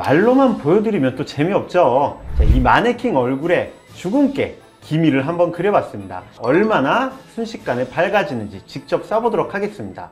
말로만 보여드리면 또 재미없죠. 자, 이 마네킹 얼굴에 주근깨 기미를 한번 그려봤습니다. 얼마나 순식간에 밝아지는지 직접 써보도록 하겠습니다.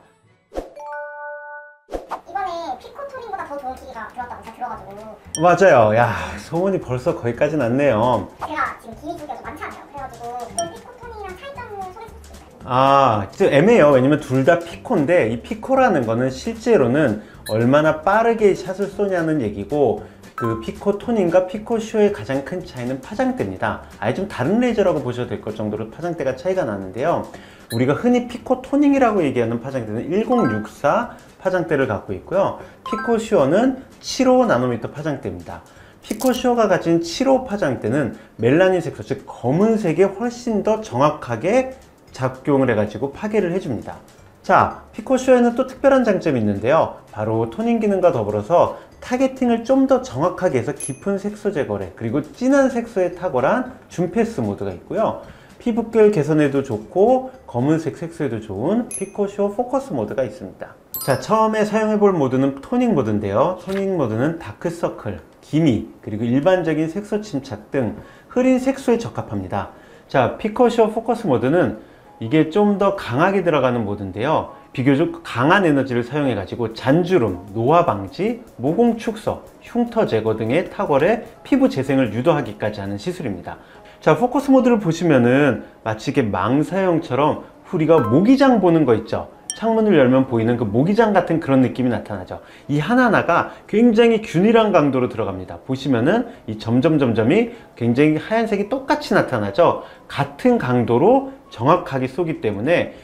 이번에 피코토닝보다 더 좋은 기기가 들어왔다고 제가 들어가지고. 맞아요. 야, 소문이 벌써 거기까지 났네요. 제가 지금 기기 두 개가 좀 많지 않아요. 그래가지고 또 피코토닝이랑 차이점을 소개해 주세요. 아, 좀 애매해요. 왜냐면 둘 다 피코인데 이 피코라는 거는 실제로는 얼마나 빠르게 샷을 쏘냐는 얘기고, 그 피코 토닝과 피코 슈어의 가장 큰 차이는 파장대입니다. 아예 좀 다른 레이저라고 보셔도 될 것 정도로 파장대가 차이가 나는데요. 우리가 흔히 피코 토닝이라고 얘기하는 파장대는 1064 파장대를 갖고 있고요. 피코 슈어는 75 나노미터 파장대입니다. 피코 슈어가 가진 75 파장대는 멜라닌 색소, 즉 검은색에 훨씬 더 정확하게 작용을 해가지고 파괴를 해줍니다. 자, 피코 슈어에는 또 특별한 장점이 있는데요. 바로 토닝 기능과 더불어서 타겟팅을 좀 더 정확하게 해서 깊은 색소 제거래, 그리고 진한 색소에 탁월한 줌패스 모드가 있고요. 피부결 개선에도 좋고 검은색 색소에도 좋은 피코 슈어 포커스 모드가 있습니다. 자, 처음에 사용해 볼 모드는 토닝 모드인데요. 토닝 모드는 다크서클, 기미, 그리고 일반적인 색소 침착 등 흐린 색소에 적합합니다. 자, 피코 슈어 포커스 모드는 이게 좀 더 강하게 들어가는 모드인데요. 비교적 강한 에너지를 사용해 가지고 잔주름, 노화 방지, 모공 축소, 흉터 제거 등의 탁월의 피부 재생을 유도하기까지 하는 시술입니다. 자, 포커스 모드를 보시면은 마치 이게 망사형처럼 우리가 모기장 보는 거 있죠. 창문을 열면 보이는 그 모기장 같은 그런 느낌이 나타나죠. 이 하나하나가 굉장히 균일한 강도로 들어갑니다. 보시면은 이 점점점점이 굉장히 하얀색이 똑같이 나타나죠. 같은 강도로 정확하게 쏘기 때문에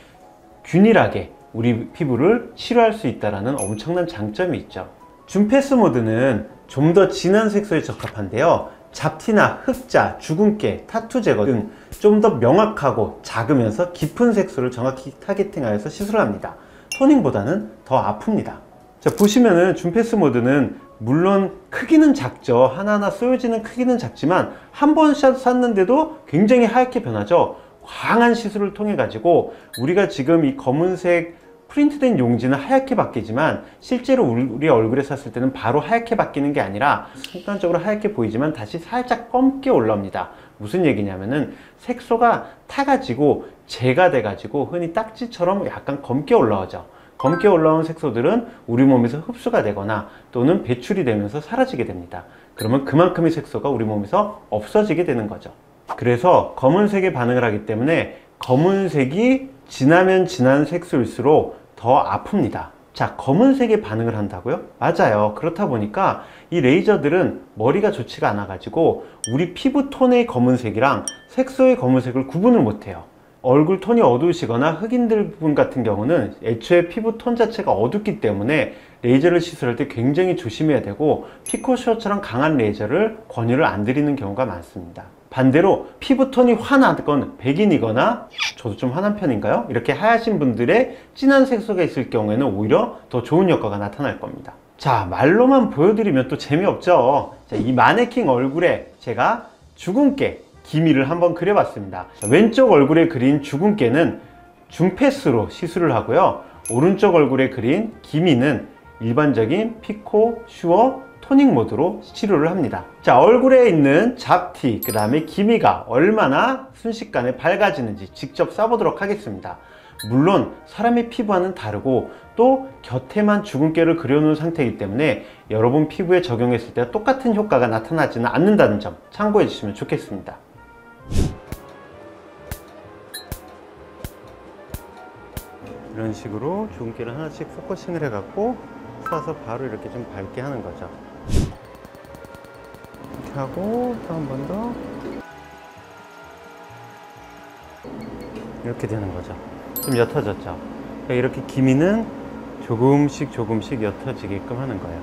균일하게 우리 피부를 치료할 수 있다는 엄청난 장점이 있죠. 줌패스 모드는 좀 더 진한 색소에 적합한데요. 잡티나 흑자, 주근깨, 타투 제거 등 좀 더 명확하고 작으면서 깊은 색소를 정확히 타겟팅하여서 시술을 합니다. 토닝보다는 더 아픕니다. 자, 보시면은 줌패스 모드는 물론 크기는 작죠. 하나하나 쏘여지는 크기는 작지만 한 번 샷 쐈는데도 굉장히 하얗게 변하죠. 광한 시술을 통해 가지고 우리가 지금 이 검은색 프린트된 용지는 하얗게 바뀌지만 실제로 우리 얼굴에 쐈을 때는 바로 하얗게 바뀌는 게 아니라 순간적으로 하얗게 보이지만 다시 살짝 검게 올라옵니다. 무슨 얘기냐면은 색소가 타가지고 재가 돼가지고 흔히 딱지처럼 약간 검게 올라오죠. 검게 올라온 색소들은 우리 몸에서 흡수가 되거나 또는 배출이 되면서 사라지게 됩니다. 그러면 그만큼의 색소가 우리 몸에서 없어지게 되는 거죠. 그래서 검은색에 반응을 하기 때문에 검은색이 진하면 진한 색소일수록 더 아픕니다. 자, 검은색에 반응을 한다고요? 맞아요. 그렇다 보니까 이 레이저들은 머리가 좋지가 않아 가지고 우리 피부 톤의 검은색이랑 색소의 검은색을 구분을 못해요. 얼굴 톤이 어두우시거나 흑인들 분 같은 경우는 애초에 피부 톤 자체가 어둡기 때문에 레이저를 시술할 때 굉장히 조심해야 되고 피코 슈어처럼 강한 레이저를 권유를 안 드리는 경우가 많습니다. 반대로 피부톤이 환하건 백인이거나 저도 좀 환한 편인가요? 이렇게 하얀 분들의 진한 색소가 있을 경우에는 오히려 더 좋은 효과가 나타날 겁니다. 자, 말로만 보여드리면 또 재미없죠. 자, 이 마네킹 얼굴에 제가 주근깨 기미를 한번 그려봤습니다. 자, 왼쪽 얼굴에 그린 주근깨는 줌패스로 시술을 하고요. 오른쪽 얼굴에 그린 기미는 일반적인 피코 슈어 토닝 모드로 치료를 합니다. 자, 얼굴에 있는 잡티, 그 다음에 기미가 얼마나 순식간에 밝아지는지 직접 써보도록 하겠습니다. 물론 사람의 피부와는 다르고 또 곁에만 주근깨를 그려놓은 상태이기 때문에 여러분 피부에 적용했을 때 똑같은 효과가 나타나지는 않는다는 점 참고해 주시면 좋겠습니다. 이런 식으로 주근깨를 하나씩 포커싱을 해갖고 쏴서 바로 이렇게 좀 밝게 하는 거죠. 이렇게 하고 또 한 번 더 이렇게 되는 거죠. 좀 옅어졌죠. 그러니까 이렇게 기미는 조금씩 옅어지게끔 하는 거예요.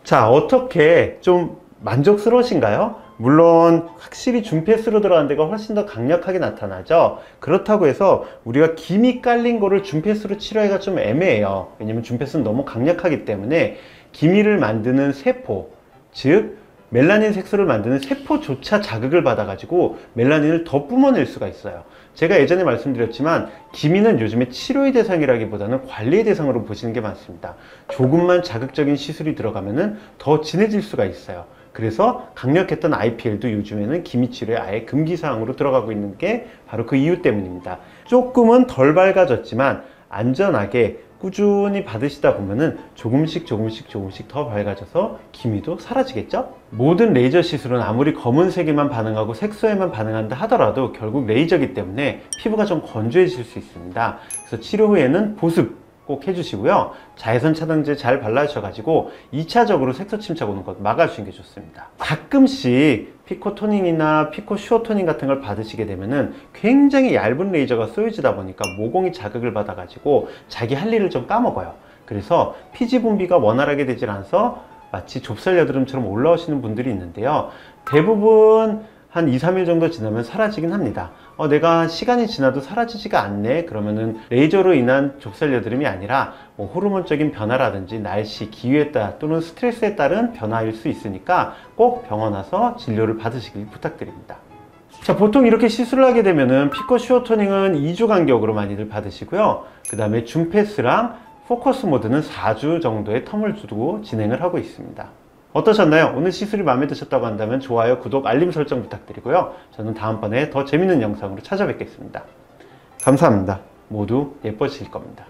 자, 어떻게 좀 만족스러우신가요? 물론 확실히 줌패스로 들어간 데가 훨씬 더 강력하게 나타나죠. 그렇다고 해서 우리가 기미 깔린 거를 줌패스로 치료하기가 좀 애매해요. 왜냐면 줌패스는 너무 강력하기 때문에 기미를 만드는 세포, 즉 멜라닌 색소를 만드는 세포조차 자극을 받아 가지고 멜라닌을 더 뿜어낼 수가 있어요. 제가 예전에 말씀드렸지만 기미는 요즘에 치료의 대상이라기보다는 관리의 대상으로 보시는 게 많습니다. 조금만 자극적인 시술이 들어가면은 더 진해질 수가 있어요. 그래서 강력했던 IPL도 요즘에는 기미 치료에 아예 금기 사항으로 들어가고 있는 게 바로 그 이유 때문입니다. 조금은 덜 밝아졌지만 안전하게 꾸준히 받으시다 보면은 조금씩 더 밝아져서 기미도 사라지겠죠? 모든 레이저 시술은 아무리 검은색에만 반응하고 색소에만 반응한다 하더라도 결국 레이저이기 때문에 피부가 좀 건조해질 수 있습니다. 그래서 치료 후에는 보습 꼭 해주시고요. 자외선 차단제 잘 발라주셔가지고 2차적으로 색소 침착 오는 것 막아주시는 게 좋습니다. 가끔씩 피코 토닝이나 피코 슈어 토닝 같은 걸 받으시게 되면은 굉장히 얇은 레이저가 쏘여지다 보니까 모공이 자극을 받아가지고 자기 할 일을 좀 까먹어요. 그래서 피지 분비가 원활하게 되질 않아서 마치 좁쌀 여드름처럼 올라오시는 분들이 있는데요. 대부분 한 2-3일 정도 지나면 사라지긴 합니다. 내가 시간이 지나도 사라지지가 않네 그러면은 레이저로 인한 좁쌀 여드름이 아니라 뭐 호르몬적인 변화라든지 날씨, 기후에 따라 또는 스트레스에 따른 변화일 수 있으니까 꼭 병원 와서 진료를 받으시길 부탁드립니다. 자, 보통 이렇게 시술을 하게 되면은 피코 슈어 토닝은 2주 간격으로 많이들 받으시고요. 그 다음에 줌패스랑 포커스 모드는 4주 정도의 텀을 두고 진행을 하고 있습니다. 어떠셨나요? 오늘 시술이 마음에 드셨다고 한다면 좋아요, 구독, 알림 설정 부탁드리고요. 저는 다음번에 더 재밌는 영상으로 찾아뵙겠습니다. 감사합니다. 모두 예뻐지실 겁니다.